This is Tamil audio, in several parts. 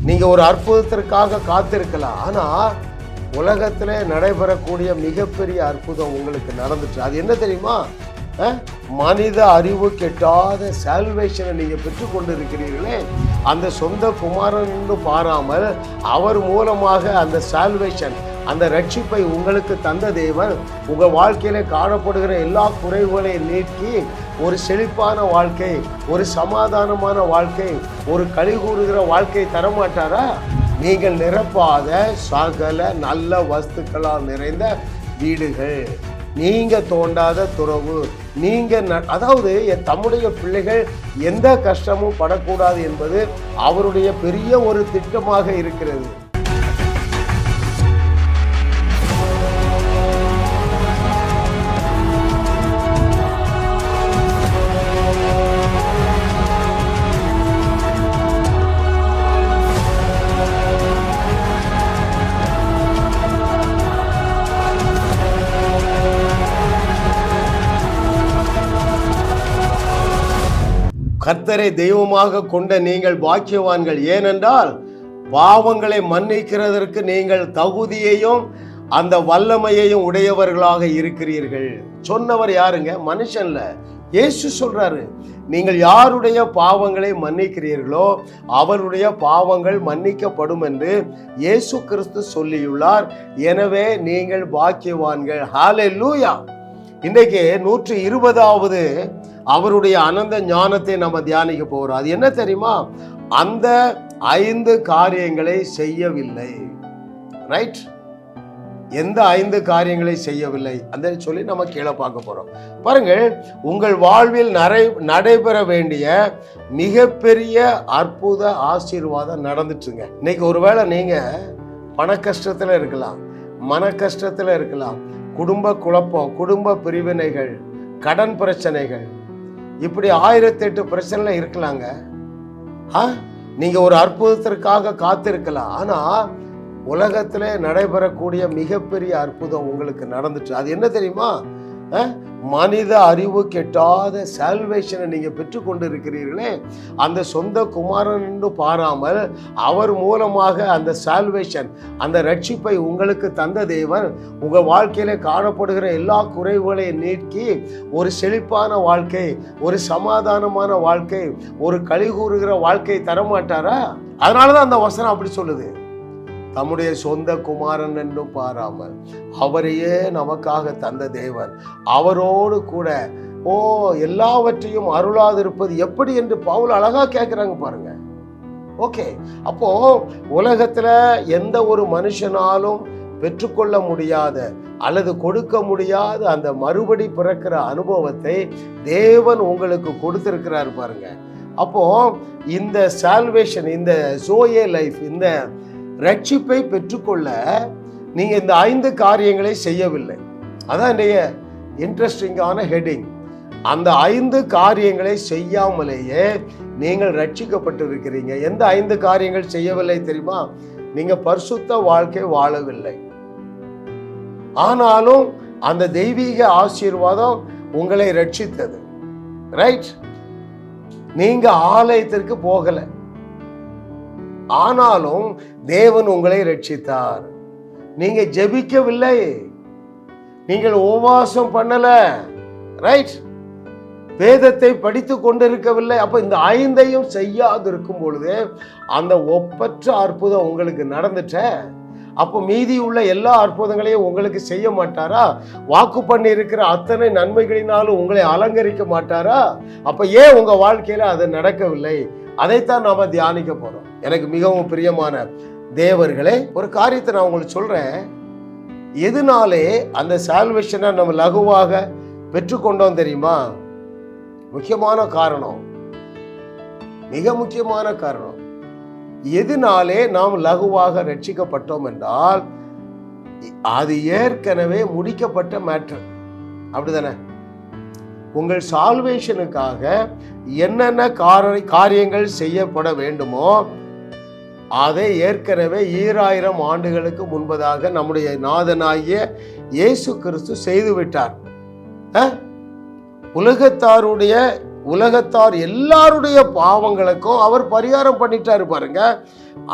நீங்க ஒரு அற்புதத்திற்காக காத்திருக்கலாம், ஆனா உலகத்திலே நடைபெறக்கூடிய மிகப்பெரிய அற்புதம் உங்களுக்கு நடந்துச்சு. அது என்ன தெரியுமா? மனித அறிவு கெட்டாத சால்வேஷனை நீங்க பெற்றுக்கொண்டு இருக்கிறீர்களே, அந்த சொந்த குமாரன் என்று பாராமல் அவர் மூலமாக அந்த சால்வேஷன், அந்த ரட்சிப்பை உங்களுக்கு தந்த தேவன் உங்க வாழ்க்கையில காணப்படுகிற எல்லா குறைவுகளையும் நீக்கி ஒரு செழிப்பான வாழ்க்கை, ஒரு சமாதானமான வாழ்க்கை, ஒரு களிகூறுகிற வாழ்க்கை தரமாட்டாரா? நீங்கள் நிரப்பாத சகல நல்ல வஸ்துக்களால் நிறைந்த வீடுகள், நீங்க தோண்டாத துறவு, நீங்க அதாவது தம்முடைய பிள்ளைகள் எந்த கஷ்டமும் படக்கூடாது என்பது அவருடைய பெரிய ஒரு திட்டமாக இருக்கிறது. கர்த்தரை தெய்வமாக கொண்ட நீங்கள் பாக்கியவான்கள், ஏனென்றால் பாவங்களை மன்னிக்கிறதற்கு நீங்கள் தகுதியையும் அந்த வல்லமையையும் உடையவர்களாக இருக்கிறீர்கள். சொன்னவர் யாருங்க? மனுஷன்ல, இயேசு சொல்றாரு, நீங்கள் யாருடைய பாவங்களை மன்னிக்கிறீர்களோ அவருடைய பாவங்கள் மன்னிக்கப்படும் என்று இயேசு கிறிஸ்து சொல்லியுள்ளார். எனவே நீங்கள் பாக்கியவான்கள். ஹல்லேலூயா. இன்றைக்கு 120வது அவருடைய அனந்த ஞானத்தை நம்ம தியானிக்க போகிறோம். அது என்ன தெரியுமா? அந்த 5 காரியங்களை செய்யவில்லை. ரைட்? எந்த 5 காரியங்களை செய்யவில்லை அந்த சொல்லி நம்ம கீழே பார்க்க போறோம். பாருங்கள், உங்கள் வாழ்வில் நடைபெற வேண்டிய மிகப்பெரிய அற்புத ஆசீர்வாதம் நடந்துச்சுங்க. இன்னைக்கு ஒருவேளை நீங்க பண கஷ்டத்துல இருக்கலாம், மன கஷ்டத்துல இருக்கலாம், குடும்ப குழப்பம், குடும்ப பிரிவினைகள், கடன் பிரச்சனைகள், இப்படி 1008 பிரச்சனை இருக்கலாங்க. நீங்க ஒரு அற்புதத்திற்காக காத்திருக்கலாம், ஆனா உலகத்திலே நடைபெறக்கூடிய மிகப்பெரிய அற்புதம் உங்களுக்கு நடந்துச்சு. அது என்ன தெரியுமா? மனித அறிவு கெட்டாத சால்வேஷனை நீங்க பெற்றுக்கொண்டு இருக்கிறீர்களே, அந்த சொந்த குமாரன் என்று பாராமல் அவர் மூலமாக அந்த சால்வேஷன், அந்த ரட்சிப்பை உங்களுக்கு தந்த தேவன் உங்க வாழ்க்கையில காணப்படுகிற எல்லா குறைவுகளையும் நீக்கி ஒரு செழிப்பான வாழ்க்கை, ஒரு சமாதானமான வாழ்க்கை, ஒரு களிகூறுகிற வாழ்க்கை தரமாட்டாரா? அதனாலதான் அந்த வசனம் அப்படி சொல்லுது. தம்முடைய சொந்த குமாரன் என்றும் பாராமல் அவரையே நமக்காக தந்த தேவன் அவரோடு கூட எல்லாவற்றையும் அருளாதிருப்பது எப்படி என்று பவுல் அழகா கேட்கிறாங்க பாருங்க. ஓகே, அப்போ உலகத்துல எந்த ஒரு மனுஷனாலும் பெற்றுக்கொள்ள முடியாத அல்லது கொடுக்க முடியாத அந்த மறுபடி பிறக்கிற அனுபவத்தை தேவன் உங்களுக்கு கொடுத்திருக்கிறார் பாருங்க. அப்போ இந்த சால்வேஷன், இந்த ஜோயே லைஃப், இந்த ரட்சிப்பை பெற்றுக்கொள்ள நீங்க இந்த 5 காரியங்களை செய்யவில்லை. அதான் என்னுடைய இன்ட்ரெஸ்டிங்கான ஹெட்டிங். அந்த 5 காரியங்களை செய்யாமலேயே நீங்கள் ரட்சிக்கப்பட்டிருக்கிறீங்க. எந்த 5 காரியங்கள் செய்யவில்லை தெரியுமா? நீங்க பரிசுத்த வாழ்க்கை வாழவில்லை, ஆனாலும் அந்த தெய்வீக ஆசீர்வாதம் உங்களை ரட்சித்தது. ரைட்? நீங்க ஆலயத்திற்கு போகல, ஆனாலும் தேவன் உங்களை ரட்சித்தார். நீங்க ஜெபிக்கவில்லை, நீங்கள் உபவாசம் பண்ணல, ரைட்? வேதத்தை படித்து கொண்டிருக்கவில்லை. அப்ப இந்த 5ஐயும் செய்யாது இருக்கும் பொழுது அந்த ஒப்பற்ற அற்புதம் உங்களுக்கு நடந்துட்ட, அப்போ மீதி உள்ள எல்லா அற்புதங்களையும் உங்களுக்கு செய்ய மாட்டாரா? வாக்கு பண்ணி இருக்கிற அத்தனை நன்மைகளினாலும் உங்களை அலங்கரிக்க மாட்டாரா? அப்ப ஏன் உங்க வாழ்க்கையில அது நடக்கவில்லை? அதைத்தான் நாம தியானிக்க போறோம். எனக்கு மிகவும் பிரியமான தேவர்களே, ஒரு காரியத்தை நான் உங்களுக்கு சொல்றேன். எதனாலே அந்த சால்வேஷனை நம்ம லகுவாக பெற்றுக்கொண்டோம் தெரியுமா? முக்கியமான காரணம், மிக முக்கியமான காரணம், எதனாலே நாம் லகுவாக ரட்சிக்கப்பட்டோம் என்றால் அது ஏற்கனவே முடிக்கப்பட்ட மேட்டர். அப்படிதானே? உங்கள் சால்வேஷனுக்காக என்னென்ன காரியங்கள் செய்யப்பட வேண்டுமோ அதை ஏற்கனவே 2000 ஆண்டுகளுக்கு முன்பதாக நம்முடைய நாதனாகிய இயேசு கிறிஸ்து செய்து விட்டார். உலகத்தாருடைய உலகத்தார் எல்லாருடைய பாவங்களுக்கும் அவர் பரிகாரம் பண்ணிட்டாரு பாருங்க.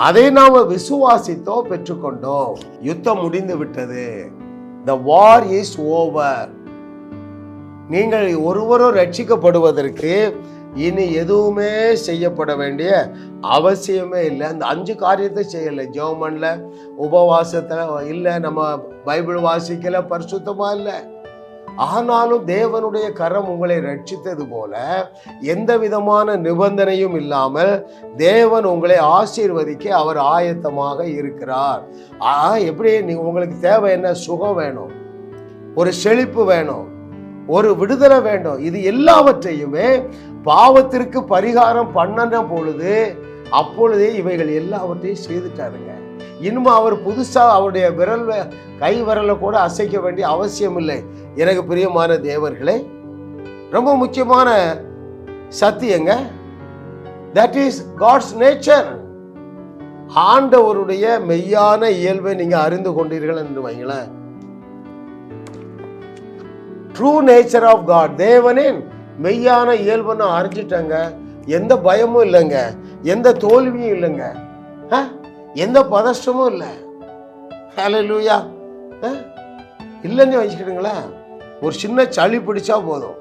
அதை நாம விசுவாசித்தோம், பெற்றுக்கொண்டோம். யுத்தம் முடிந்து விட்டது. The war is over. நீங்கள் ஒருவரும் ரட்சிக்கப்படுவதற்கு இனி எதுவுமே செய்யப்பட வேண்டிய அவசியமே இல்லை. அந்த 5 காரியத்தை செய்யலை. ஜெபம் பண்ணல, உபவாசத்துல இல்லை, நம்ம பைபிள் வாசிக்கல, பரிசுத்தமா இல்லை. ஆனாலும் தேவனுடைய கரம் உங்களை ரட்சித்தது போல எந்த விதமான நிபந்தனையும் இல்லாமல் தேவன் உங்களை ஆசீர்வதிக்க அவர் ஆயத்தமாக இருக்கிறார். எப்படி உங்களுக்கு தேவை என்ன? சுகம் வேணும், ஒரு செழிப்பு வேணும், ஒரு விடுதலை வேண்டும். இது எல்லாவற்றையுமே பாவத்திற்கு பரிகாரம் பண்ணன பொழுது அப்பொழுதே இவைகள் எல்லாவற்றையும் செய்துட்டாருங்க. இன்னும் அவர் புதுசா அவருடைய கை விரலை கூட அசைக்க வேண்டிய அவசியம் இல்லை. எனக்கு பிரியமான தேவர்களே, ரொம்ப முக்கியமான சத்தியங்க. That is God's nature. ஆண்டவருடைய மெய்யான இயல்பை நீங்க அறிந்து கொண்டீர்கள் என்று வைங்களேன். ட்ரூ நேச்சர் ஆஃப் காட், தேவனின் மெய்யான இயல்பு நான் அறிஞ்சிட்டேங்க. எந்த பயமும் இல்லைங்க, எந்த தோல்வியும் இல்லைங்க, எந்த பதஷ்டமும் இல்லை. ஹல்லேலூயா. இல்லைன்னு வச்சுக்கிட்டுங்களேன். ஒரு சின்ன சளி பிடிச்சா போதும்,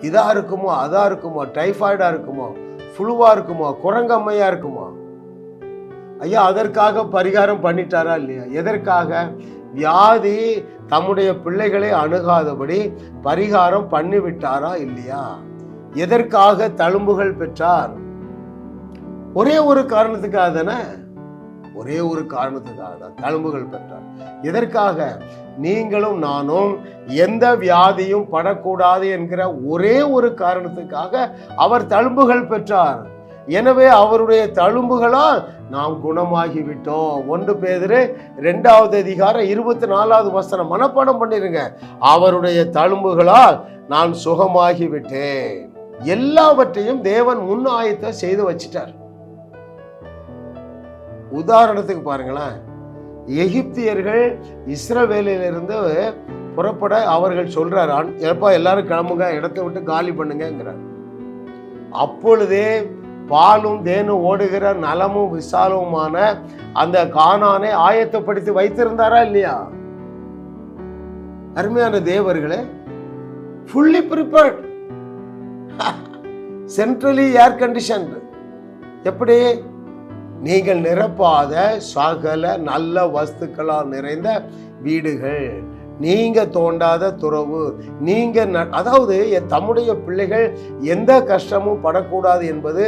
இதா இருக்குமோ, அதா இருக்குமோ, டைஃபாய்டா இருக்குமோ, ஃப்ளூவா இருக்குமோ, குரங்கம்மையா இருக்குமோ, ஐயா அதற்காக பரிகாரம் பண்ணிட்டாரா இல்லையா? எதற்காக? வியாதி தம்முடைய பிள்ளைகளை அணுகாதபடி பரிகாரம் பண்ணிவிட்டாரா இல்லையா? எதற்காக தழும்புகள் பெற்றார்? ஒரே ஒரு காரணத்துக்காக தானே, ஒரே ஒரு காரணத்துக்காக தான் தழும்புகள் பெற்றார். எதற்காக? நீங்களும் நானும் எந்த வியாதியும் படக்கூடாது என்கிற ஒரே ஒரு காரணத்துக்காக அவர் தழும்புகள் பெற்றார். எனவே அவருடைய தழும்புகளால் நாம் குணமாகிவிட்டோம். 1 பேதுரு 2வது அதிகாரம் 24வது வசனம் மனப்பாடம் பண்ணிருங்க. அவருடைய தழும்புகளால் நான் சுகமாகிவிட்டேன். எல்லாவற்றையும் தேவன் முன் ஆயத்தம் செய்து வச்சிட்டார். உதாரணத்துக்கு பாருங்களேன், எகிப்தியர்கள் இஸ்ரவேலிலிருந்து புறப்பட அவர்கள் சொல்றார், எப்பா எல்லாரும் கிளம்புங்க, இடத்தை விட்டு காலி பண்ணுங்கிறார். அப்பொழுதே பாலும் தேனும் ஓடுகிற நலமும் விசாலமுமான அந்த கானானை ஆயத்தப்படுத்தி வைத்திருந்தாரா இல்லையா? அருமையான தேவர்களே, fully prepared, centrally air condition. எப்படி? நீங்கள் நிரப்பாத சகல நல்ல வஸ்துக்களால் நிறைந்த வீடுகள், நீங்க தோண்டாத துறவு, நீங்க அதாவது தம்முடைய பிள்ளைகள் எந்த கஷ்டமும் படக்கூடாது என்பது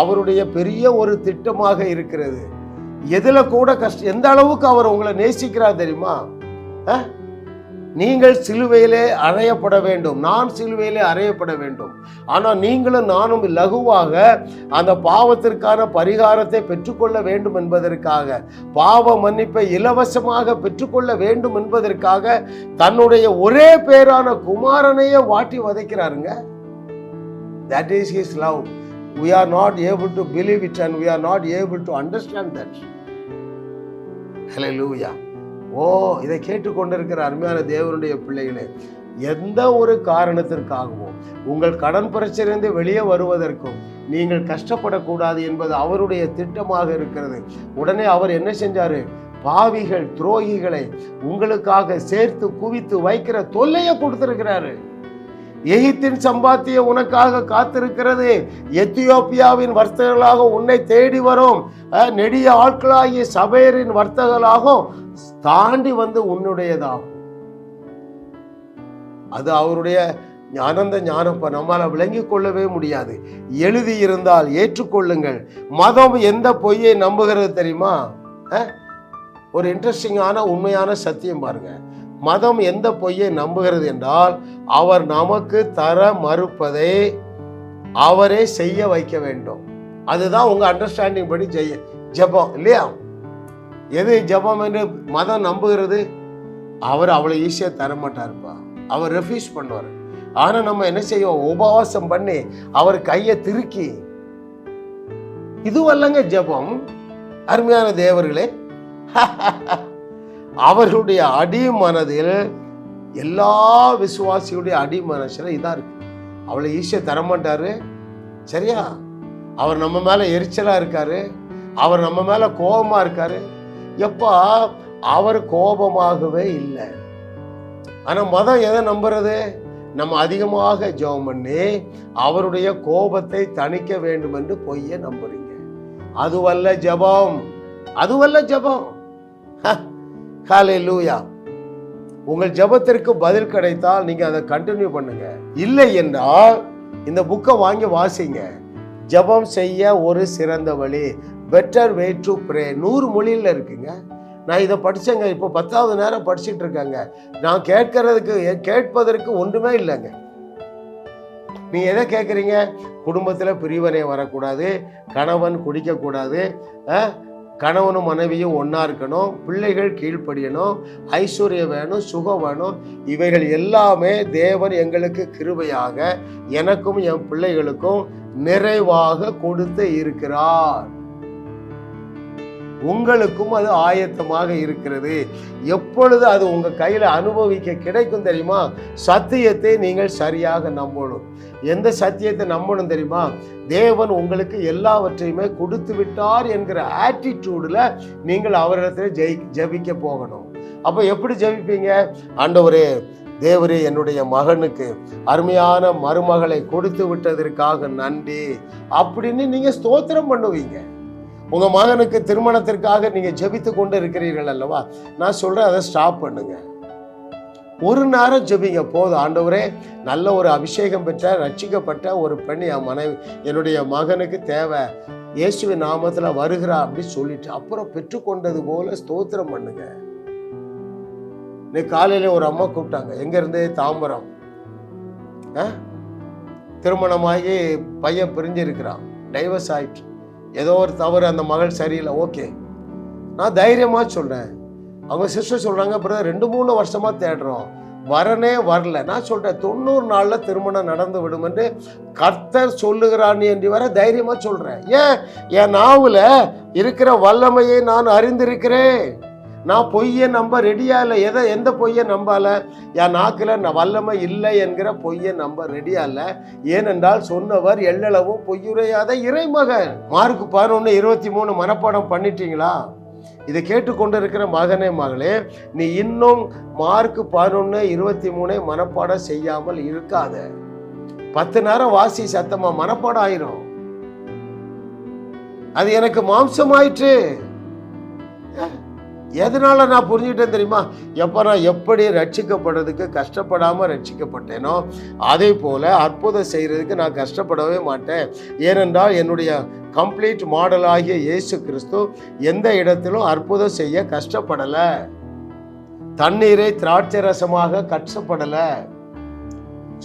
அவருடைய பெரிய ஒரு திட்டமாக இருக்கிறது. எதுல கூட கஷ்டம், எந்த அளவுக்கு அவர் உங்களை நேசிக்கிறார் தெரியுமா? நீங்கள் சிலுவையிலே அறையப்பட வேண்டும், நான் சிலுவையிலே அறையப்பட வேண்டும். ஆனால் நீங்களும் நானும் லகுவாக அந்த பாவத்திற்கான பரிகாரத்தை பெற்றுக்கொள்ள வேண்டும் என்பதற்காக, பாவ மன்னிப்பை இலவசமாக பெற்றுக்கொள்ள வேண்டும் என்பதற்காக தன்னுடைய ஒரே பேரான குமாரனையே வாட்டி வதைக்கிறாருங்க. That is his love. We are not able to believe it and we are not able to understand that. Hallelujah. இதை கேட்டுக்கொண்டிருக்கிற அருமையான தேவனுடைய பிள்ளைகளே, எந்த ஒரு காரணத்திற்காகவும் உங்கள் கடன் பிரச்சனையிலிருந்து வெளியே வருவதற்கும் நீங்கள் கஷ்டப்படக்கூடாது என்பது அவருடைய திட்டமாக இருக்கிறது. உடனே அவர் என்ன செஞ்சாரு? பாவிகள் துரோகிகளை உங்களுக்காக சேர்த்து குவித்து வைக்கிற தொல்லையை கொடுத்திருக்கிறாரு. எகிப்தின் சம்பாத்தியம் உனக்காக காத்திருக்கிறது. எத்தியோப்பியாவின் வர்த்தகர்களாக உன்னை தேடி வரும் நெடிய ஆட்களாகிய சபையரின் வர்த்தகர்களாக தாண்டி வந்து உன்னுடையதாகும். அது அவருடைய ஆனந்த ஞானம் நம்மால விளங்கிக் கொள்ளவே முடியாது. எழுதி இருந்தால் ஏற்றுக்கொள்ளுங்கள். மதம் எந்த பொய்யை நம்புகிறது தெரியுமா? ஒரு இன்ட்ரெஸ்டிங்கான உண்மையான சத்தியம் பாருங்க. மதம் எந்த பொய்யை நம்புகிறது என்றால், அவர் நமக்கு தர மறுப்பதை அவரே செய்ய வைக்க வேண்டும். அதுதான் உங்க அண்டர்ஸ்டாண்டிங் படி ஜெபம் இல்லையா? எது ஜெபம் என்று மதம் நம்புகிறது? அவர் அவ்வளோ ஈஸியாக தரமாட்டாருப்பா, அவர் ரெஃப்யூஸ் பண்ணுவார். ஆனால் நம்ம என்ன செய்வோம்? உபவாசம் பண்ணி அவர் கையை திருக்கி, இதுவல்லங்க ஜெபம். அருமையான தேவர்களே, அவர்களுடைய அடி மனதில், எல்லா விசுவாசியுடைய அடி மனசில் இதாக இருக்கு. அவ்வளோ ஈஸியாக தரமாட்டாரு. சரியா? அவர் நம்ம மேல எரிச்சலா இருக்காரு, அவர் நம்ம மேல கோபமா இருக்காரு. எப்பா அவர் கோபமாகவே இல்லை. ஆனா மதம் எதை நம்புறது? நம்ம அதிகமாக ஜெபம் பண்ணி அவருடைய கோபத்தை தணிக்க வேண்டும் என்று பொய்ய நம்புறீங்க. அதுவல்ல ஜெபம், அதுவல்ல ஜெபம். ஹல்லேலூயா. உங்கள் ஜெபத்திற்கு பதில் கிடைத்தால் நீங்க அதை கண்டினியூ பண்ணுங்க. இல்லை என்றால் இந்த புக்கை வாங்கி வாசிங்க. ஜெபம் செய்ய ஒரு சிறந்த வழி, பெட்டர் வே டு ப்ரே. 100 மொழியில் இருக்குங்க. நான் இதை படித்தேங்க. இப்போ 10வது நேரம் படிச்சுட்டு இருக்காங்க. நான் கேட்பதற்கு ஒன்றுமே இல்லைங்க. நீங்க எதை கேட்குறீங்க? குடும்பத்தில் பிரிவினை வரக்கூடாது, கணவன் குடிக்கக்கூடாது, கணவனும் மனைவியும் ஒன்றா இருக்கணும், பிள்ளைகள் கீழ்ப்படியணும், ஐஸ்வர்யம் வேணும், சுகம் வேணும். இவைகள் எல்லாமே தேவன் எங்களுக்கு கிருபையாக எனக்கும் என் பிள்ளைகளுக்கும் நிறைவாக கொடுத்து இருக்கிறார். உங்களுக்கும் அது ஆயத்தமாக இருக்கிறது. எப்பொழுது அது உங்க கையில அனுபவிக்க கிடைக்கும் தெரியுமா? சத்தியத்தை நீங்கள் சரியாக நம்பணும். எந்த சத்தியத்தை நம்பணும் தெரியுமா? தேவன் உங்களுக்கு எல்லாவற்றையுமே கொடுத்து விட்டார் என்கிற ஆட்டிடியூட்ல நீங்கள் அவரிடத்துல ஜெபிக்க போகணும். அப்ப எப்படி ஜெபிப்பீங்க? ஆண்டவரே, தேவரே, என்னுடைய மகனுக்கு அருமையான மருமகளை கொடுத்து விட்டதற்காக நன்றி அப்படின்னு நீங்க ஸ்தோத்திரம் பண்ணுவீங்க. உங்க மகனுக்கு திருமணத்திற்காக நீங்க ஜெபித்து கொண்டு இருக்கிறீர்கள் அல்லவா? நான் சொல்றேன், அதை ஸ்டாப் பண்ணுங்க. ஒரு நேரம் ஜெபிங்க போதும். ஆண்டவரே, நல்ல ஒரு அபிஷேகம் பெற்ற ரட்சிக்கப்பட்ட ஒரு பெண் என் மனைவி, என்னுடைய மகனுக்கு தேவை, இயேசுவின் நாமத்துல வருகிறா அப்படி சொல்லிட்டு அப்புறம் பெற்றுக்கொண்டது போல ஸ்தோத்திரம் பண்ணுங்க. இன்னைக்கு காலையில ஒரு அம்மா கூப்பிட்டாங்க, எங்க இருந்து? தாம்பரம். திருமணமாகி பையன் பிரிஞ்சிருக்கிறான், டைவர்ஸ் ஆயிட்டு, ஏதோ ஒரு தவறு, அந்த மகள் சரியில்லை. ஓகே, நான் தைரியமா சொல்றேன். அவங்க சிஸ்டர் சொல்றாங்க, பிரதர் 2-3 வருஷமா தேடுறோம், வரனே வரல. நான் சொல்றேன், 90 நாள்ல திருமணம் நடந்து விடும் என்று கர்த்தர் சொல்லுகிறான் என்று வர தைரியமா சொல்றேன். ஏன்? என் நாவுல இருக்கிற வல்லமையை நான் அறிந்திருக்கிறேன். நான் பொய்யை நம்ப ரெடியா இல்லை. எந்த பொய்யை நம்பல? என் நாக்குல வல்லமை இல்லை என்கிற பொய்யை நம்ப ரெடியா இல்லை. ஏனென்றால் சொன்னவர் எள்ளளவும் பொய்யுரையாத இறைமகன். மார்க் 11:23 மனப்பாடம் பண்ணிட்டீங்களா? இதை கேட்டுக்கொண்டு இருக்கிற மகனே, மகளே, நீ இன்னும் மார்க் 11:23 மனப்பாடம் செய்யாமல் இருக்காத. 10 நேரம் வாசி, சத்தமா மனப்பாடம் ஆயிரும். அது எனக்கு மாம்சமாயிற்று. எதனால நான் புரிஞ்சுக்கிட்டேன் தெரியுமா? எப்ப நான் எப்படி ரட்சிக்கப்படுறதுக்கு கஷ்டப்படாம ரட்சிக்கப்பட்டேனோ அதே போல அற்புதம் செய்யறதுக்கு நான் கஷ்டப்படவே மாட்டேன். ஏனென்றால் என்னுடைய கம்ப்ளீட் மாடல் ஆகிய இயேசு கிறிஸ்து எந்த இடத்திலும் அற்புதம் செய்ய கஷ்டப்படல, தண்ணீரை திராட்சை ரசமாக கஷ்டப்படல.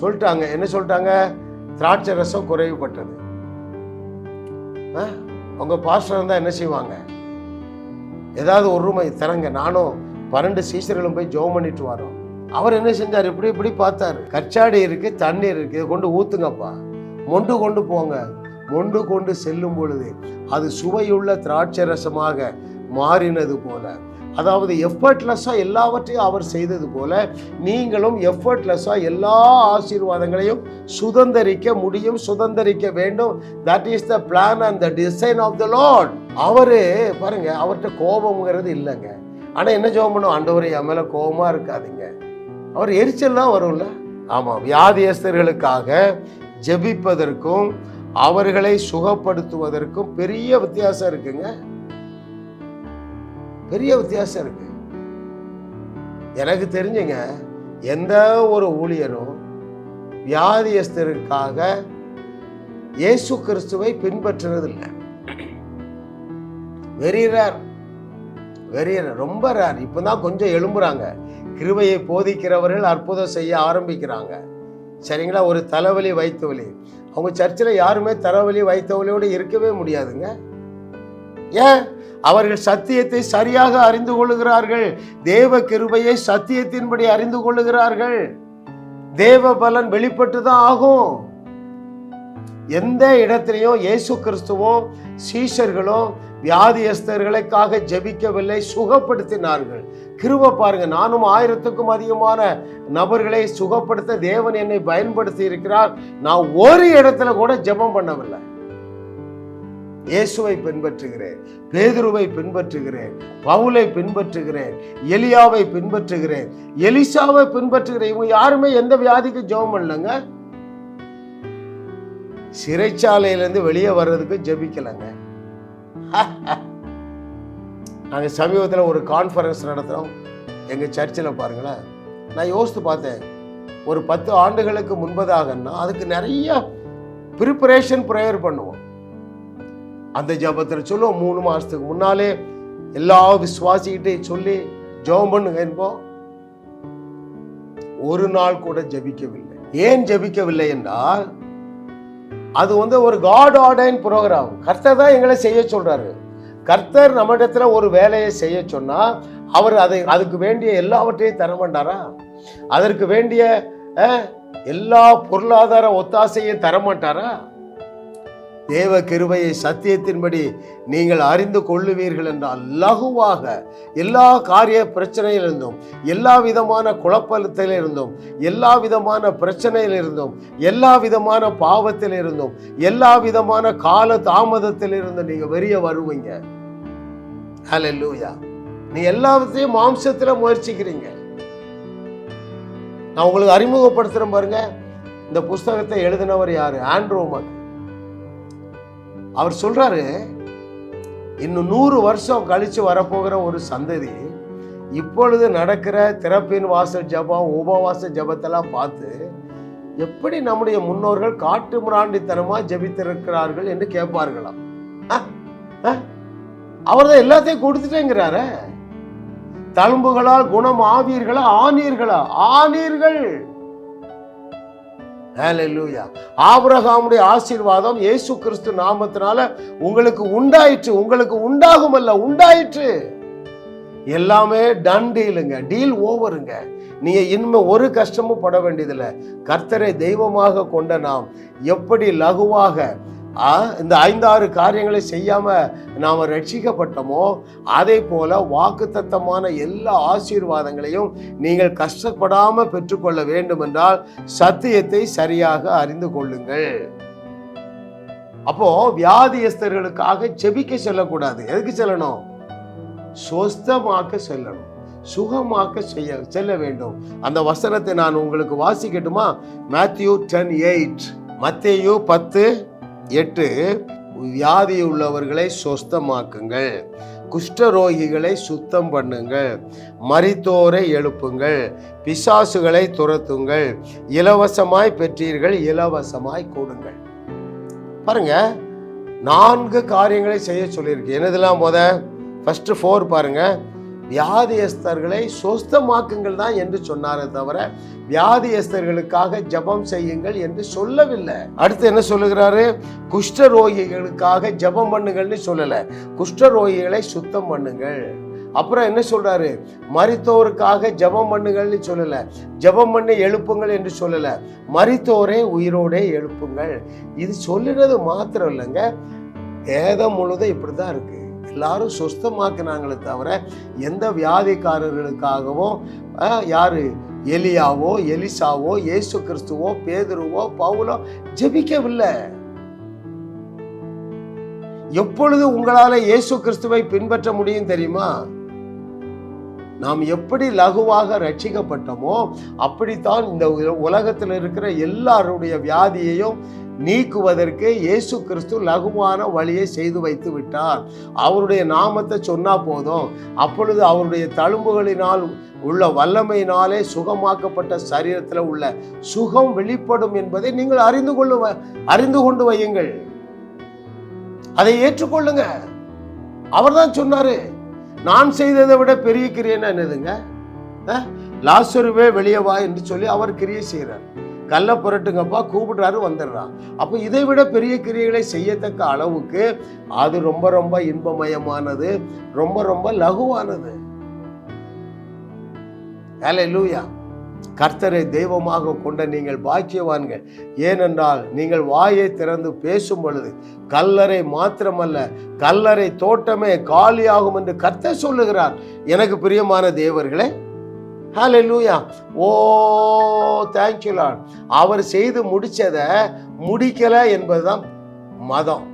சொல்லிட்டாங்க. என்ன சொல்லிட்டாங்க? திராட்சை ரசம் குறைவுபட்டது. உங்க பாஸ்டர் இருந்தா என்ன செய்வாங்க? ஏதாவது ஒரு ரூமை தரங்க, நானும் 12 சீசர்களும் போய் ஜெபம் பண்ணிட்டு வரோம். அவர் என்ன செஞ்சார்? இப்படி பார்த்தாரு, கச்சாடி இருக்கு, தண்ணீர் இருக்கு, இதை கொண்டு ஊத்துங்கப்பா, மொண்டு கொண்டு போங்க. மொண்டு கொண்டு செல்லும் பொழுது அது சுவையுள்ள திராட்சை ரசமாக மாறினது போல, அதாவது எஃபர்ட்லெஸ்ஸா எல்லாவற்றையும் அவர் செய்தது போல நீங்களும் எஃபர்ட்லெஸ்ஸா எல்லா ஆசீர்வாதங்களையும் சுதந்தரிக்க முடியும், சுதந்தரிக்க வேண்டும். That is the plan and the design of the Lord. அவரு பாருங்க, அவர்கிட்ட கோபம்ங்கிறது இல்லைங்க. ஆனா என்ன ஜெபம் பண்ணும்? ஆண்டவரே, என் மேல கோபமா இருக்காதீங்க. அவர் எரிச்சல் தான் வரும்ல. ஆமா, வியாதியஸ்தர்களுக்காக ஜெபிப்பதற்கும் அவர்களை சுகப்படுத்துவதற்கும் பெரிய வித்தியாசம் இருக்குங்க. பெரிய வித்தியாசம் இருக்கு. எனக்கு தெரிஞ்சுங்க, எந்த ஒரு ஊழியரும் வியாதியஸ்தருக்காக இயேசு கிறிஸ்துவை பின்பற்றுறது இல்லை. வெரி ரேர், ரொம்ப ரேர். இப்பதான் கொஞ்சம் எழும்புறாங்க. கிருபையை போதிக்கிறவர்கள் அற்புதம் செய்ய ஆரம்பிக்கிறாங்க. சரிங்களா? ஒரு தலைவலி வைத்த வலி, அவங்க சர்ச்சில் யாருமே தலைவலி வைத்த வலியோடு இருக்கவே முடியாதுங்க. ஏன்? அவர்கள் சத்தியத்தை சரியாக அறிந்து கொள்ளுகிறார்கள். தேவ கிருபையை சத்தியத்தின்படி அறிந்து கொள்ளுகிறார்கள். தேவ பலன் வெளிப்பட்டுதான் ஆகும். எந்த இடத்திலையும் இயேசு கிறிஸ்துவும் சீஷர்களும் வியாதியஸ்தர்களுக்காக ஜெபிக்கவில்லை, சுகப்படுத்தினார்கள். கிருபை பாருங்க. நானும் 1000க்கும் அதிகமான நபர்களை சுகப்படுத்த தேவன் என்னை பயன்படுத்தி இருக்கிறார். நான் ஒரு இடத்துல கூட ஜெபம் பண்ணவில்லை. இயேசுவை பின்பற்றுகிறேன், பேதுருவை பின்பற்றுகிறேன், பவுலை பின்பற்றுகிறேன், எலியாவை பின்பற்றுகிறேன், எலிசாவை பின்பற்றுகிறேன். இவங்க யாருமே எந்த வியாதிக்கு ஜெபம் பண்ணலங்க. சிறைச்சாலையிலிருந்து வெளியே வர்றதுக்கு ஜெபிக்கலங்க. நாங்கள் சமீபத்தில் ஒரு கான்ஃபரன்ஸ் நடத்துகிறோம் எங்கள் சர்ச்சில். பாருங்களேன், நான் யோசித்து பார்த்தேன். ஒரு 10 ஆண்டுகளுக்கு முன்பதாகன்னா அதுக்கு நிறைய ப்ரிப்பரேஷன் ப்ரேயர் பண்ணுவோம். அந்த ஜபத்தில் சொல்லுவோம். 3 மாதத்துக்கு முன்னாலே எல்லா விசுவாசிக்கிட்டே சொல்லி ஜெபம் பண்ணுங்க என்போம். ஒரு நாள் கூட ஜபிக்கவில்லை. ஏன் ஜபிக்கவில்லை என்றால் அது ஒரு காட் ஆர்டைன் ப்ரோக்ராம். கர்த்தர் தான் எங்களை செய்ய சொல்றாரு. கர்த்தர் நம்மிடத்துல ஒரு வேலையை செய்ய சொன்னா அவர் அதுக்கு வேண்டிய எல்லாவற்றையும் தர மாட்டாரா? அதற்கு வேண்டிய எல்லா பொருளாதார ஒத்தாசையும் தர மாட்டாரா? தேவ கிருபையை சத்தியத்தின்படி நீங்கள் அறிந்து கொள்ளுவீர்கள் என்றால் லகுவாக எல்லா காரிய பிரச்சனையிலிருந்தும், எல்லா விதமான குழப்பத்திலிருந்தும், எல்லா விதமான பிரச்சனையிலிருந்தும், எல்லா விதமான பாவத்திலிருந்தும், எல்லா விதமான கால தாமதத்திலிருந்தும் நீங்க வெளியே வருவீங்க. ஹல்லேலூயா. நீ எல்லாத்தையும் மாம்சத்துல முயற்சிக்கிறீங்க. நான் உங்களுக்கு அறிமுகப்படுத்துறேன் பாருங்க. இந்த புஸ்தகத்தை எழுதினவர் யாரு? ஆண்ட்ரூ மக். அவர் சொல்றாரு, இன்னும் 100 வருஷம் கழிச்சு வரப்போகிற ஒரு சந்ததி இப்பொழுது நடக்கிற திறப்பின் வாசல் ஜபம், உபவாச ஜபத்தெல்லாம் பார்த்து எப்படி நம்முடைய முன்னோர்கள் காட்டு மிராண்டித்தனமா ஜபித்திருக்கிறார்கள் என்று கேட்பார்களாம். அவர் தான் எல்லாத்தையும் கொடுத்துட்டேங்கிறார. தழும்புகளால் குணம் ஆவீர்களா? ஆனீர்களா? ஆனீர்கள். ஹல்லேலூயா. ஆபிரகாமுடைய ஆசீர்வாதம் இயேசு கிறிஸ்து நாமத்தினால உங்களுக்கு உண்டாயிற்று. உங்களுக்கு உண்டாகும் அல்ல, உண்டாயிற்று. எல்லாமே டன் டீலுங்க. டீல் ஓவருங்க. நீங்க இனிமே ஒரு கஷ்டமும் பட வேண்டியதில்லை. கர்த்தரை தெய்வமாக கொண்ட நாம் எப்படி லகுவாக இந்த 5-6 காரியங்களை செய்யாம நாம ரட்சிக்கப்பட்டோமோ அதே போல வாக்குத்தத்தமான எல்லா ஆசீர்வாதங்களையும் நீங்கள் கஷ்டப்படாம பெற்றுக்கொள்ள வேண்டும் என்றால் சத்தியத்தை சரியாக அறிந்து கொள்ளுங்கள். அப்போ வியாதியஸ்தர்களுக்காக ஜெபிக்க செல்லக்கூடாது. எதுக்கு செல்லணும்? சொஸ்தமாக்க செல்லணும், சுகமாக்க செல்ல வேண்டும். அந்த வசனத்தை நான் உங்களுக்கு வாசிக்கட்டுமா? மேத்யூ 10:8. மத்தேயு 10:8. வியாதி உள்ளவர்களை சொஸ்தமாக்குங்கள், குஷ்டரோகிகளை சுத்தம் பண்ணுங்கள், மரித்தோரை எழுப்புங்கள், பிசாசுகளை துரத்துங்கள், இலவசமாய் பெற்றீர்கள், இலவசமாய் கொடுங்கள். பாருங்க, 4 காரியங்களை செய்ய சொல்லியிருக்கு. என்னதெல்லாம்? ஃபர்ஸ்ட் 4 பாருங்க. வியாதியஸ்தர்களை சொஸ்தமாக்குங்கள் தான் என்று சொன்னாரே தவிர வியாதியஸ்தர்களுக்காக ஜபம் செய்யுங்கள் என்று சொல்லவில்லை. அடுத்து என்ன சொல்லுகிறாரு? குஷ்டரோகிகளுக்காக ஜபம் பண்ணுங்கள்னு சொல்லல, குஷ்டரோகிகளை சுத்தம் பண்ணுங்கள். அப்புறம் என்ன சொல்றாரு? மரித்தோருக்காக ஜபம் பண்ணுங்கள்னு சொல்லல, ஜபம் பண்ணி எழுப்புங்கள் என்று சொல்லல, மரித்தோரே உயிரோடே எழுப்புங்கள். இது சொல்லுறது மாத்திரம் இல்லைங்க, வேதம் முழுதும் இப்படிதான் இருக்கு. எல்லாரும் சொஸ்தமாக்குனாங்களே தவிர எந்த வியாதிக்காரர்களுக்காகவும் யாரு எலியாவோ, எலிசாவோ, இயேசு கிறிஸ்துவோ, பேதுருவோ, பவுலோ ஜெபிக்கவில்லை. எப்பொழுது உங்களால இயேசு கிறிஸ்துவை பின்பற்ற முடியும் தெரியுமா? நாம் எப்படி லகுவாக ரட்சிக்கப்பட்டோமோ அப்படித்தான் இந்த உலகத்தில் இருக்கிற எல்லாருடைய வியாதியையும் நீக்குவதற்கு இயேசு கிறிஸ்து லகுவான வழியை செய்து வைத்து விட்டார். அவருடைய நாமத்தை சொன்னா போதும், அப்பொழுது அவருடைய தழும்புகளினால் உள்ள வல்லமையினாலே சுகமாக்கப்பட்ட சரீரத்தில் உள்ள சுகம் வெளிப்படும் என்பதை நீங்கள் அறிந்து கொண்டு வையுங்கள். அதை ஏற்றுக்கொள்ளுங்க. அவர் தான் சொன்னாரு, நான் செய்ததை விட பெரிய கிரியைன்னா என்னதுங்க? லாசருவே வெளியே வா என்று சொல்லி அவர் கிரியை செய்கிறார். கல்ல புரட்டுங்கப்பா கூப்பிடுறாரு, வந்துடுறான். அப்போ இதை விட பெரிய கிரியைகளை செய்யத்தக்க அளவுக்கு அது ரொம்ப ரொம்ப இன்பமயமானது, ரொம்ப ரொம்ப லகுவானது. ஹல்லேலூயா. கர்த்தரை தெய்வமாக கொண்ட நீங்கள் பாக்கியவான்கள். ஏனென்றால் நீங்கள் வாயை திறந்து பேசும் பொழுது கல்லறை மாத்திரமல்ல, கல்லறை தோட்டமே காலியாகும் என்று கர்த்தர் சொல்லுகிறார். எனக்கு பிரியமான தேவர்களே, ஹல்லேலூயா. Oh thank you Lord. அவர் செய்து முடிச்சதை முடிக்கல என்பதுதான் மதம்.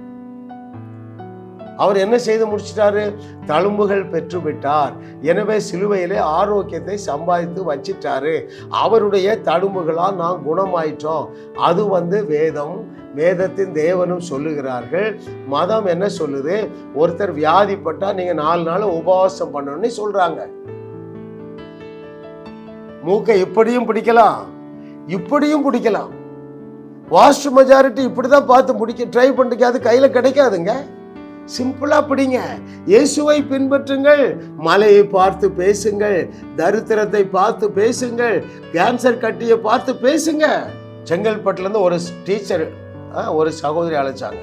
அவர் என்ன செய்து முடிச்சிட்டாரு? தழும்புகள் பெற்று விட்டார். எனவே சிலுவையிலே ஆரோக்கியத்தை சம்பாதித்து வச்சிட்டாரு. அவருடைய தழும்புகளால் நான் குணமாயிட்டோம். அது வேதம், வேதத்தின் தேவனும் சொல்லுகிறார்கள். மதம் என்ன சொல்லுது? ஒருத்தர் வியாதிப்பட்டா நீங்க 4 நாள் உபவாசம் பண்ணணும்னு சொல்றாங்க. மூக்கை இப்படியும் பிடிக்கலாம், இப்படியும் பிடிக்கலாம். வாஸ்ட் மெஜாரிட்டி இப்படிதான் பார்த்து முடிக்க ட்ரை பண்ணிக்க, அது கையில கிடைக்காதுங்க. சிம்பிளா பிடிங்க. இயேசுவை பின்பற்றுங்கள். மலையை பார்த்து பேசுங்கள், தரித்திரத்தை பார்த்து பேசுங்கள், கேன்சர் கட்டியை பார்த்து பேசுங்க. செங்கல்பட்டுல இருந்து ஒரு டீச்சர் ஒரு சகோதரி அழைச்சாங்க.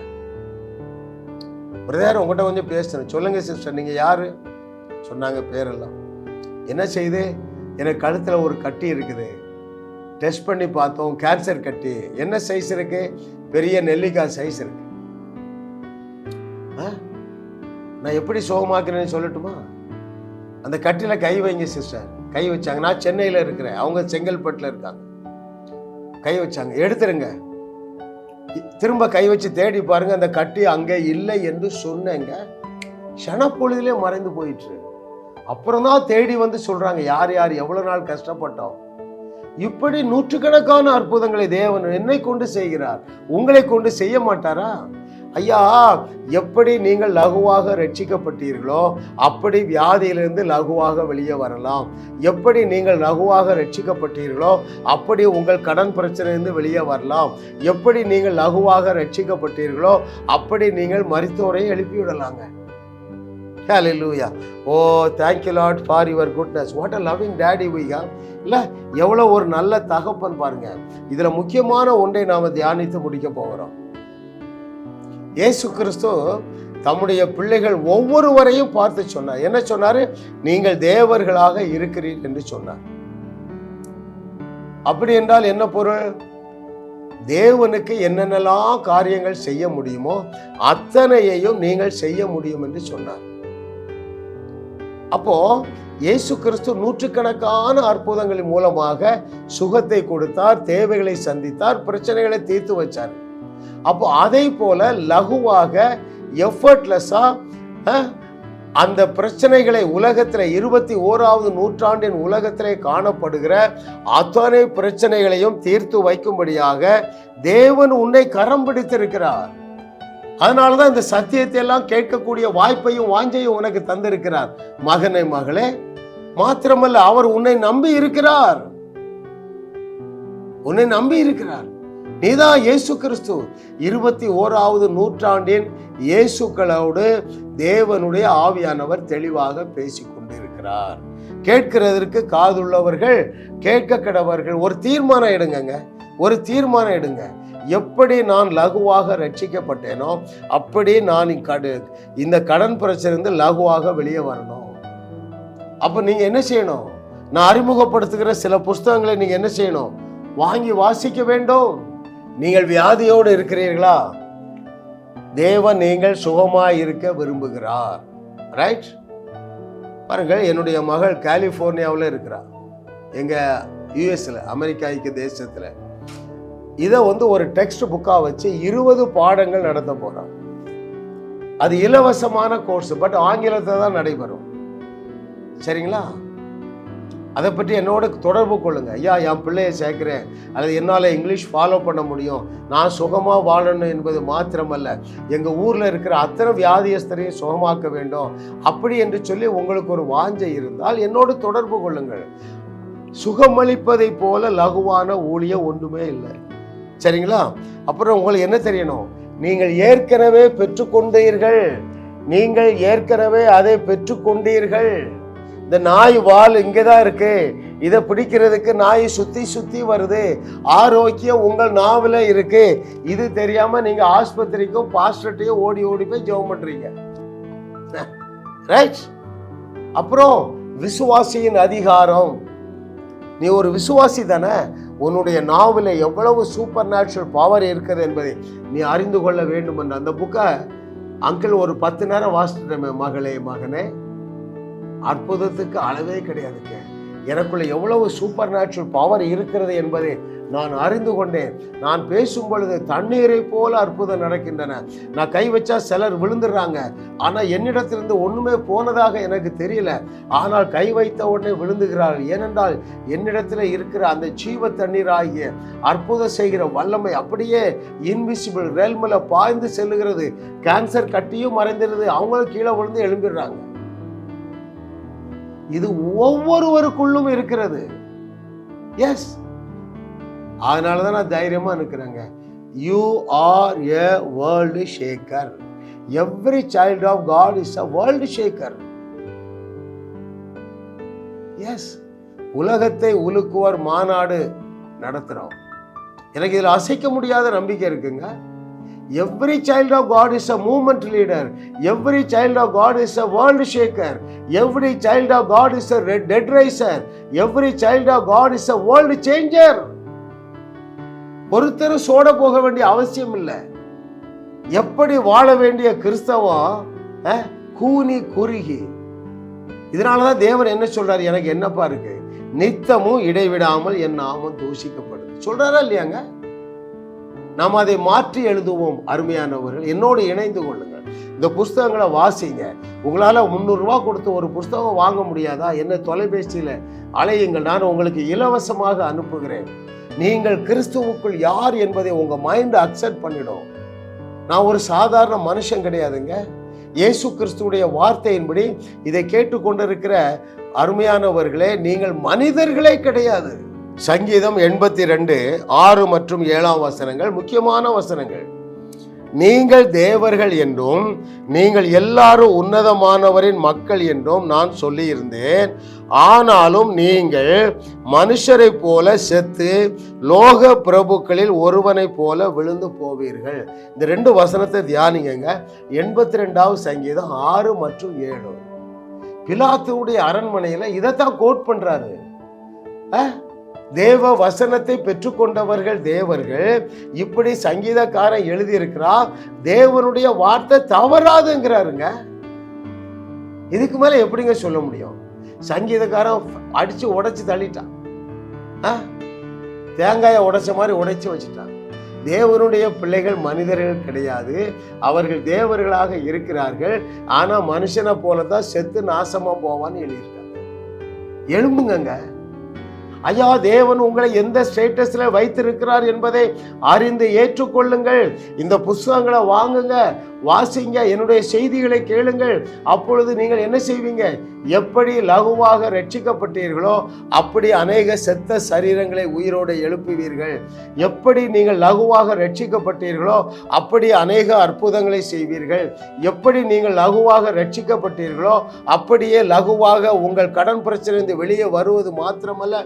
பிரதர் உங்ககிட்ட கொஞ்சம் பேசுறேன். சொல்லுங்க சிஸ்டர், நீங்க யாரு? சொன்னாங்க பேரெல்லாம். என்ன செய்து? எனக்கு கழுத்துல ஒரு கட்டி இருக்குது, டெஸ்ட் பண்ணி பார்த்தோம், கேன்சர் கட்டி. என்ன சைஸ் இருக்கு? பெரிய நெல்லிக்காய் சைஸ் இருக்கு. நான் எப்படி சுகமாக்குறேன்னு சொல்லட்டுமா? அந்த கட்டில கை வைங்க சிஸ்டர். கை வச்சாங்க. நான் சென்னையில இருக்கிறேன், அவங்க செங்கல்பட்டுல இருக்காங்க. கை வச்சாங்க. எடுத்துருங்க. திரும்ப கை வச்சு தேடி பாருங்க, அந்த கட்டி அங்கே இல்லை என்று சொன்னேங்க. க்ஷணப்பொழுதிலே மறைந்து போயிட்டு. அப்புறம் தான் தேடி வந்து சொல்றாங்க யார் யார் எவ்வளவு நாள் கஷ்டப்பட்டோம். இப்படி நூற்றுக்கணக்கான அற்புதங்களை தேவன் என்னை கொண்டு செய்கிறார். உங்களை கொண்டு செய்ய மாட்டாரா? ஐயா, எப்படி நீங்கள் லகுவாக ரட்சிக்கப்பட்டீர்களோ அப்படி வியாதியிலிருந்து லகுவாக வெளியே வரலாம். எப்படி நீங்கள் லகுவாக ரட்சிக்கப்பட்டீர்களோ அப்படி உங்கள் கடன் பிரச்சனையிலிருந்து வெளியே வரலாம். எப்படி நீங்கள் லகுவாக ரட்சிக்கப்பட்டீர்களோ அப்படி நீங்கள் மரித்தோரை எழுப்பிவிடலாங்க. Hallelujah. Oh, thank you Lord for your goodness. What a loving daddy we have. இல்ல, எவ்வளவு ஒரு நல்ல தகப்பன் பாருங்க. இதுல முக்கியமான ஒன்றை நாம தியானித்து முடிக்க போகிறோம். இயேசு கிறிஸ்து தம்முடைய பிள்ளைகள் ஒவ்வொருவரையும் பார்த்து சொன்னார். என்ன சொன்னாரு? நீங்கள் தேவர்களாக இருக்கிறீர்கள் என்று சொன்னார். அப்படி என்றால் என்ன பொருள்? தேவனுக்கு என்னென்னலாம் காரியங்கள் செய்ய முடியுமோ அத்தனையையும் நீங்கள் செய்ய முடியும் என்று சொன்னார். அப்போ இயேசு கிறிஸ்து நூற்றுக்கணக்கான அற்புதங்களின் மூலமாக சுகத்தை கொடுத்தார், தேவைகளை சந்தித்தார், பிரச்சனைகளை தீர்த்து வச்சார். அப்போ அதை போல லகுவாக எஃபர்ட்லெஸ்ஸா அந்த பிரச்சனைகளை உலகத்துல 21வது நூற்றாண்டின் உலகத்திலே காணப்படுகிற அத்தனை பிரச்சனைகளையும் தீர்த்து வைக்கும்படியாக தேவன் உன்னை கரம் பிடித்திருக்கிறார். அதனாலதான் இந்த சத்தியத்தை எல்லாம் கேட்கக்கூடிய வாய்ப்பையும் வாஞ்சையும் உனக்கு தந்திருக்கிறார். மகனே, மகளே, மாத்திரமல்ல அவர் உன்னை நம்பி இருக்கிறார். உன்னை நம்பி இருக்கிறார். நீதான் இயேசு கிறிஸ்து. 21வது நூற்றாண்டின் இயேசுக்களோடு தேவனுடைய ஆவியானவர் தெளிவாக பேசிக் கொண்டிருக்கிறார். கேட்கிறதற்கு காதுள்ளவர்கள் கேட்க கடவர்கள். ஒரு தீர்மானம் எடுங்க, ஒரு தீர்மானம் எடுங்க. எப்படி நான் லகுவாக ரட்சிக்கப்பட்டேனோ அப்படி நான் இந்த கடன் பிரச்சனை லகுவாக வெளியே வரணும். அப்ப நீங்க என்ன செய்யணும்? நான் அறிமுகப்படுத்துகிற சில புஸ்தகங்களை நீங்க என்ன செய்யணும்? வாங்கி வாசிக்க வேண்டும். நீங்கள் வியாதியோடு இருக்கிறீர்களா? தேவன் நீங்கள் சுகமாய் இருக்க விரும்புகிறார். ரைட்? பாருங்க, என்னுடைய மகள் கலிபோர்னியாவில் இருக்கிறார், எங்க யுஎஸ்ல, அமெரிக்கா ஐக்கிய தேசத்துல. இதை ஒரு டெக்ஸ்ட் புக்கா வச்சு 20 பாடங்கள் நடத்த போறான். அது இலவசமான கோர்ஸ், பட் ஆங்கிலத்தில் தான் நடைபெறும். சரிங்களா? அதை பற்றி என்னோட தொடர்பு கொள்ளுங்க. ஐயா, என் பிள்ளையை சேர்க்கிறேன், அல்லது என்னால் இங்கிலீஷ் ஃபாலோ பண்ண முடியும், நான் சுகமாக வாழணும் என்பது மாத்திரமல்ல, எங்கள் ஊரில் இருக்கிற அத்தனை வியாதியஸ்தரையும் சுகமாக்க வேண்டும் அப்படி என்று சொல்லி உங்களுக்கு ஒரு வாஞ்சை இருந்தால் என்னோடு தொடர்பு கொள்ளுங்கள். சுகமளிப்பதை போல லகுவான ஊழியம் ஒன்றுமே இல்லை. சரிங்களா? அப்புறம் உங்களுக்கு என்ன தெரியணும்? நீங்கள் ஏற்கனவே பெற்றுக்கொண்டீர்கள். நீங்கள் ஏற்கனவே அதை பெற்றுக்கொண்டீர்கள். இந்த நாய் வால் இங்கேதான் இருக்கு, இதை பிடிக்கிறதுக்கு நாய் சுத்தி சுத்தி வருது. ஆரோக்கியம் உங்கள் நாவில் இருக்கு. இது தெரியாம நீங்க ஆஸ்பத்திரிக்கும் பாஸ்டர்ட்டையும் ஓடி ஓடி போய் ஜெபம் பண்றீங்க. ரைட்? அப்புறம் விசுவாசியின் அதிகாரம், நீ ஒரு விசுவாசி தானே, உன்னுடைய நாவில் எவ்வளவு சூப்பர் நேச்சுரல் பவர் இருக்குது என்பதை நீ அறிந்து கொள்ள வேண்டும் என்று அந்த புக்கை அங்கிள் ஒரு 10 நேரம் வாசிட்டுமே. மகனே, அற்புதத்துக்கு அளவே கிடையாதுங்க. எனக்குள்ள எவ்வளவு சூப்பர் நேச்சுரல் பவர் இருக்கிறது என்பதை நான் அறிந்து கொண்டேன். நான் பேசும் பொழுது தண்ணீரை போல அற்புதம் நடக்கின்றன. நான் கை வச்சா சிலர் விழுந்துடுறாங்க. ஆனால் என்னிடத்திலிருந்து ஒன்றுமே போனதாக எனக்கு தெரியல. ஆனால் கை வைத்த உடனே விழுந்துகிறார்கள். ஏனென்றால் என்னிடத்தில் இருக்கிற அந்த ஜீவ தண்ணீர் ஆகிய அற்புதம் செய்கிற வல்லமை அப்படியே இன்விசிபிள் ரெல்மில் பாய்ந்து செல்லுகிறது. கேன்சர் கட்டியும் மறைந்துடுது, அவங்களும் கீழே விழுந்து எழும்பிடுறாங்க. இது ஒவ்வொருவருக்குள்ளும் இருக்கிறது. எஸ், அதனாலதான் நான் தைரியமா இருக்கிறேங்க. You are a world shaker. Every child of God is a world shaker. Yes, உலகத்தை உலுக்குவர் மாநாடு நடத்துறோம். எனக்கு இதில் அசைக்க முடியாத நம்பிக்கை இருக்குங்க. Every child of God is a movement leader. Every child of God is a world shaker. Every child of God is a dead raiser. Every child of God is a world changer. ஒருத்தர் சோட போக வேண்டிய அவசியம் இல்லை. எப்படி வாழ வேண்டிய கிறிஸ்தவம் கூனி குறுகி. இதனாலதான் தேவன் என்ன சொல்றாரு, எனக்கு என்னப்பா இருக்கு, நித்தமும் இடைவிடாமல் என் நாமம் தூஷிக்கப்படுது சொல்றாரா இல்லையாங்க? நாம் அதை மாற்றி எழுதுவோம். அருமையானவர்கள், என்னோடு இணைந்து கொள்ளுங்கள். இந்த புஸ்தகங்களை வாசிங்க. உங்களால் 300 ரூபா கொடுத்து ஒரு புஸ்தகம் வாங்க முடியாதா? என்ன தொலைபேசியில் அலையுங்கள், நான் உங்களுக்கு இலவசமாக அனுப்புகிறேன். நீங்கள் கிறிஸ்துவுக்குள் யார் என்பதை உங்கள் மைண்ட் அக்செப்ட் பண்ணிடும். நான் ஒரு சாதாரண மனுஷன் கிடையாதுங்க. இயேசு கிறிஸ்துவுடைய வார்த்தையின்படி இதை கேட்டுக்கொண்டிருக்கிற அருமையானவர்களே, நீங்கள் மனிதர்களே கிடையாது. சங்கீதம் 82:6 மற்றும் 7 வசனங்கள் முக்கியமான வசனங்கள். நீங்கள் தேவர்கள் என்றும் நீங்கள் எல்லாரும் உன்னதமானவரின் மக்கள் என்றும் நான் சொல்லியிருந்தேன். ஆனாலும் நீங்கள் மனுஷரை போல செத்து லோக பிரபுக்களில் ஒருவனை போல விழுந்து போவீர்கள். இந்த 2 வசனத்தை தியானிங்க. 82வது சங்கீதம் 6 மற்றும் 7. பிலாத்துடைய அரண்மனையில் இதைத்தான் கோட் பண்றாரு. தேவ வசனத்தை பெற்றுக்கொண்டவர்கள் தேவர்கள். இப்படி சங்கீதக்காரன் எழுதியிருக்கிறார், தேவனுடைய வார்த்தை தவறாதுங்கிறாருங்க. இதுக்கு மேல எப்படிங்க சொல்ல முடியும்? சங்கீதக்காரன் அடிச்சு உடைச்சு தள்ளிட்டான். தேங்காயை உடைச்ச மாதிரி உடைச்சு வச்சுட்டான். தேவனுடைய பிள்ளைகள் மனிதர்கள் கிடையாது, அவர்கள் தேவர்களாக இருக்கிறார்கள். ஆனா மனுஷனை போலதான் செத்து நாசமா போவான்னு எழுதியிருக்காங்க. எழும்புங்க ஐயா, தேவன் உங்களை எந்த ஸ்டேட்டஸ்ல வைத்திருக்கிறார் என்பதை அறிந்து ஏற்றுக்கொள்ளுங்கள். இந்த புஸ்தகங்களை வாங்குங்க, வாசிங்க, என்னுடைய செய்திகளை கேளுங்கள். அப்பொழுது நீங்கள் என்ன செய்வீங்க? எப்படி லகுவாக ரட்சிக்கப்பட்டீர்களோ அப்படி அநேக செத்த சரீரங்களை உயிரோடு எழுப்புவீர்கள். எப்படி நீங்கள் லகுவாக ரட்சிக்கப்பட்டீர்களோ அப்படி அநேக அற்புதங்களை செய்வீர்கள். எப்படி நீங்கள் லகுவாக ரட்சிக்கப்பட்டீர்களோ அப்படியே லகுவாக உங்கள் கடன் பிரச்சனை வெளியே வருவது மாத்திரமல்ல,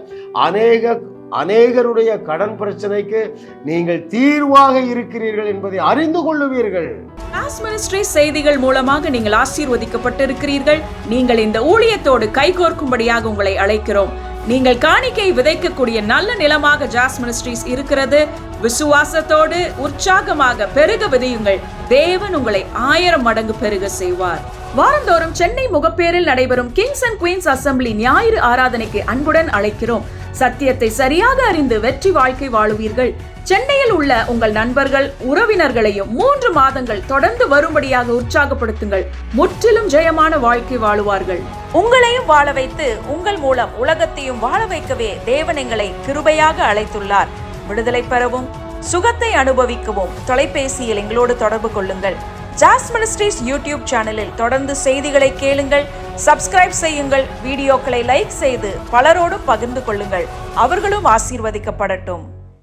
அநேகருடைய கடன் பிரச்சனைக்கு நீங்கள் தீர்வாக இருக்கிறீர்கள் என்பதை அறிந்து கொள்ளுவீர்கள். ஜாஸ் மினிஸ்ட்ரி செய்திகள் மூலமாக நீங்கள் ஆசீர்வதிக்கப்பட்டிருக்கிறீர்கள். நீங்கள் இந்த ஊழியத்தோடு கைகோர்க்கும்படியாக உங்களை அழைக்கிறோம். நீங்கள் காணிக்கை விதைக்கக்கூடிய நல்ல நிலமாக ஜாஸ் மினிஸ்ட்ரிஸ் இருக்கிறது. விசுவாசத்தோடு உற்சாகமாக பெருக விதையுங்கள். தேவன் உங்களை 1000 மடங்கு பெருக செய்வார். வாரந்தோறும் சென்னை முகப்பேரில் நடைபெறும் கிங்ஸ் அண்ட் குயின்ஸ் அசம்பிளி ஞாயிறு ஆராதனைக்கு அன்புடன் அழைக்கிறோம். சத்தியத்தை சரியாக அறிந்து வெற்றி வாழ்க்கை வாழுவீர்கள். சென்னையில் உள்ள உங்கள் நண்பர்கள் உறவினர்களையும் 3 மாதங்கள் தொடர்ந்து வரும்படியாக உற்சாகப்படுத்துங்கள். முற்றிலும் ஜெயமான வாழ்க்கை வாழுவார்கள். உங்களையும் வாழ வைத்து உங்கள் மூலம் உலகத்தையும் வாழ வைக்கவே தேவன் எங்களை கிருபையாக அழைத்துள்ளார். விடுதலை பெறவும் சுகத்தை அனுபவிக்கவும் தொலைபேசியில் எங்களோடு தொடர்பு கொள்ளுங்கள். ஜாஸ் மினிஸ்ட்ரிஸ் யூடியூப் சேனலில் தொடர்ந்து செய்திகளை கேளுங்கள். சப்ஸ்கிரைப் செய்யுங்கள். வீடியோக்களை லைக் செய்து பலரோடு பகிர்ந்து கொள்ளுங்கள். அவர்களும் ஆசீர்வதிக்கப்படட்டும்.